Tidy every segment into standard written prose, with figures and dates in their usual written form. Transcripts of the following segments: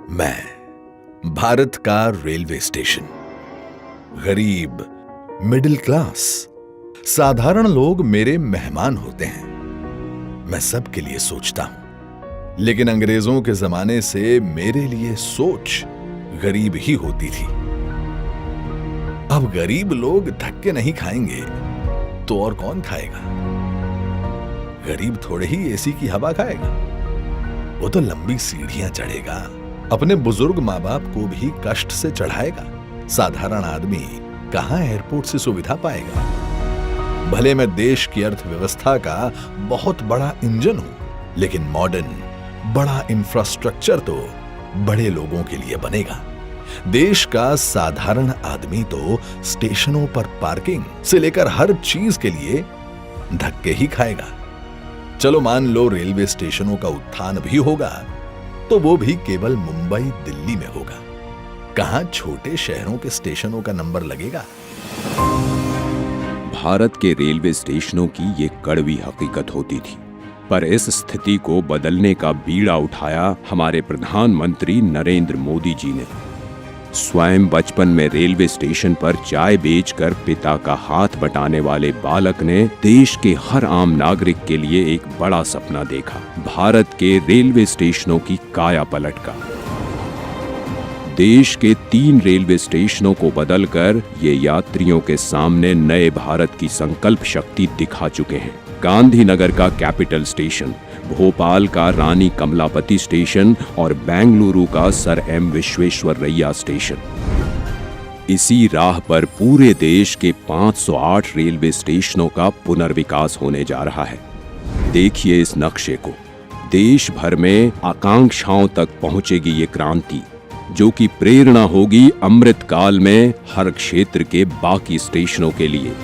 मैं भारत का railway station, गरीब, मिडिल क्लास, साधारण लोग मेरे मेहमान होते हैं। मैं सबके लिए सोचता हूं, लेकिन अंग्रेजों के जमाने से मेरे लिए सोच गरीब ही होती थी। अब गरीब लोग धक्के नहीं खाएंगे तो और कौन खाएगा? गरीब थोड़े ही एसी की हवा खाएगा, वो तो लंबी सीढ़ियां चढ़ेगा, अपने बुजुर्ग माँ बाप को भी कष्ट से चढ़ाएगा। साधारण आदमी कहां एयरपोर्ट से सुविधा पाएगा? भले मैं देश की अर्थव्यवस्था का बहुत बड़ा इंजन हूं, लेकिन मॉडर्न बड़ा इंफ्रास्ट्रक्चर तो बड़े लोगों के लिए बनेगा। देश का साधारण आदमी तो स्टेशनों पर पार्किंग से लेकर हर चीज के लिए धक्के ही खाएगा। चलो मान लो रेलवे स्टेशनों का उत्थान भी होगा, तो वो भी केवल मुंबई दिल्ली में होगा। कहां छोटे शहरों के स्टेशनों का नंबर लगेगा? भारत के रेलवे स्टेशनों की ये कड़वी हकीकत होती थी, पर इस स्थिति को बदलने का बीड़ा उठाया हमारे प्रधानमंत्री नरेंद्र मोदी जी ने। स्वयं बचपन में रेलवे स्टेशन पर चाय बेचकर पिता का हाथ बटाने वाले बालक ने देश के हर आम नागरिक के लिए एक बड़ा सपना देखा, भारत के रेलवे स्टेशनों की काया पलट का। देश के 3 रेलवे स्टेशनों को बदलकर ये यात्रियों के सामने नए भारत की संकल्प शक्ति दिखा चुके हैं। गांधीनगर का कैपिटल स्टेशन, भोपाल का रानी कमलापति स्टेशन और बेंगलुरु का सर एम विश्वेश्वरैया स्टेशन। इसी राह पर पूरे देश के 508 रेलवे स्टेशनों का पुनर्विकास होने जा रहा है। देखिए इस नक्शे को। देश भर में आकांक्षाओं तक पहुंचेगी ये क्रांति, जो कि प्रेरणा होगी अमृत काल में हर क्षेत्र के बाकी स्टेशनों के लिए।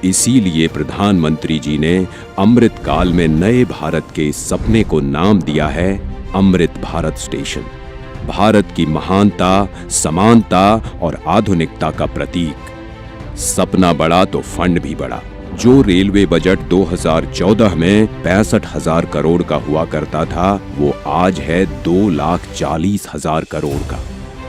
इसीलिए प्रधानमंत्री जी ने अमृत काल में नए भारत के इस सपने को नाम दिया है अमृत भारत स्टेशन। भारत की महानता, समानता और आधुनिकता का प्रतीक। सपना बड़ा तो फंड भी बड़ा। जो रेलवे बजट 2014 में 65,000 करोड़ का हुआ करता था, वो आज है 2,40,000 करोड़ का,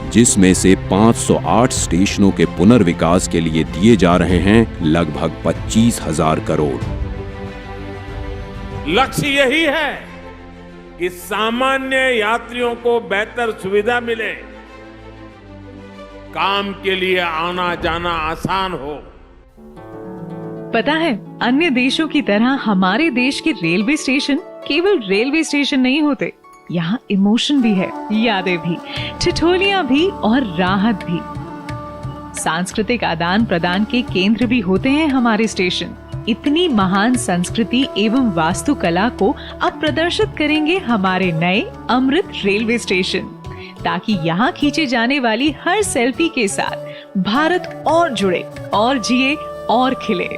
जिसमें से 508 स्टेशनों के पुनर्विकास के लिए दिए जा रहे हैं लगभग 25,000 करोड़। लक्ष्य यही है कि सामान्य यात्रियों को बेहतर सुविधा मिले, काम के लिए आना जाना आसान हो। पता है, अन्य देशों की तरह हमारे देश के रेलवे स्टेशन केवल रेलवे स्टेशन नहीं होते। यहाँ इमोशन भी है, यादें भी, ठिठोलियां भी और राहत भी। सांस्कृतिक आदान प्रदान के केंद्र भी होते हैं हमारे स्टेशन। इतनी महान संस्कृति एवं वास्तुकला को अब प्रदर्शित करेंगे हमारे नए अमृत रेलवे स्टेशन, ताकि यहाँ खींचे जाने वाली हर सेल्फी के साथ भारत और जुड़े और जिए और खिले।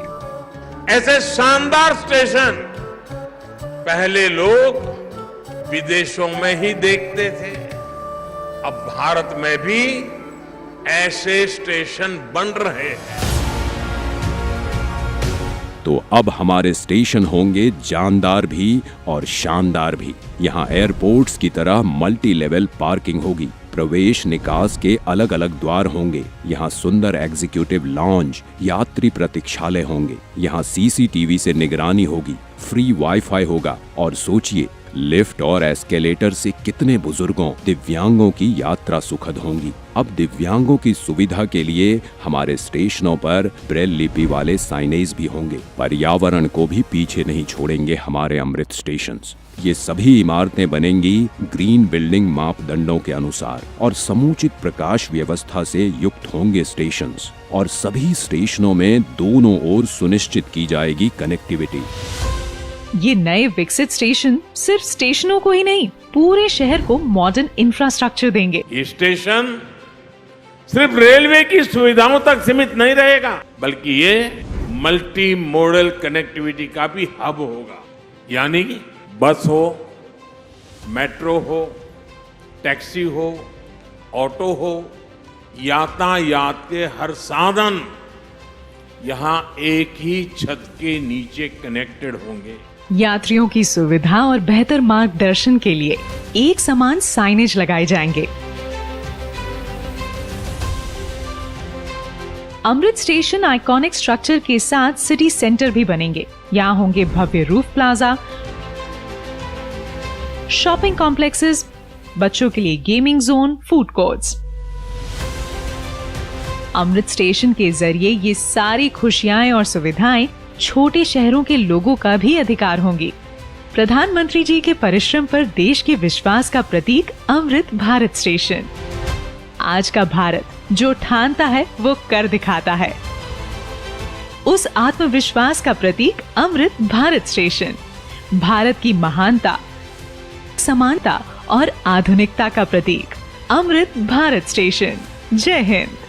ऐसे शानदार स्टेशन पहले लोग विदेशों में ही देखते थे। अब भारत में भी ऐसे स्टेशन बन रहे हैं। तो अब हमारे स्टेशन होंगे जानदार भी और शानदार भी। यहाँ एयरपोर्ट्स की तरह मल्टी लेवल पार्किंग होगी, प्रवेश निकास के अलग अलग द्वार होंगे। यहाँ सुंदर एग्जीक्यूटिव लॉन्ज, यात्री प्रतीक्षालय होंगे। यहाँ CCTV से निगरानी होगी, फ्री वाईफाई होगा और सोचिए लिफ्ट और एस्केलेटर से कितने बुजुर्गों, दिव्यांगों की यात्रा सुखद होंगी। अब दिव्यांगों की सुविधा के लिए हमारे स्टेशनों पर ब्रेल लिपि वाले साइनेज भी होंगे। पर्यावरण को भी पीछे नहीं छोड़ेंगे हमारे अमृत स्टेशंस। ये सभी इमारतें बनेंगी ग्रीन बिल्डिंग मापदंडों के अनुसार और समुचित प्रकाश व्यवस्था से युक्त होंगे स्टेशंस। और सभी स्टेशनों में दोनों ओर सुनिश्चित की जाएगी कनेक्टिविटी। ये नए विकसित स्टेशन सिर्फ स्टेशनों को ही नहीं, पूरे शहर को मॉडर्न इंफ्रास्ट्रक्चर देंगे। ये स्टेशन सिर्फ रेलवे की सुविधाओं तक सीमित नहीं रहेगा, बल्कि ये मल्टी मॉडल कनेक्टिविटी का भी हब होगा। यानी बस हो, मेट्रो हो, टैक्सी हो, ऑटो हो, यातायात के हर साधन यहाँ एक ही छत के नीचे कनेक्टेड होंगे। यात्रियों की सुविधा और बेहतर मार्गदर्शन के लिए एक समान साइनेज लगाए जाएंगे। अमृत स्टेशन आइकॉनिक स्ट्रक्चर के साथ सिटी सेंटर भी बनेंगे। यहाँ होंगे भव्य रूफ प्लाजा, शॉपिंग कॉम्प्लेक्सेस, बच्चों के लिए गेमिंग जोन, फूड कोर्ट्स। अमृत स्टेशन के जरिए ये सारी खुशियां और सुविधाएं छोटे शहरों के लोगों का भी अधिकार होंगी। प्रधानमंत्री जी के परिश्रम पर देश के विश्वास का प्रतीक अमृत भारत स्टेशन। आज का भारत जो ठानता है वो कर दिखाता है। उस आत्मविश्वास का प्रतीक अमृत भारत स्टेशन, भारत की महानता, समानता और आधुनिकता का प्रतीक अमृत भारत स्टेशन। जय हिंद।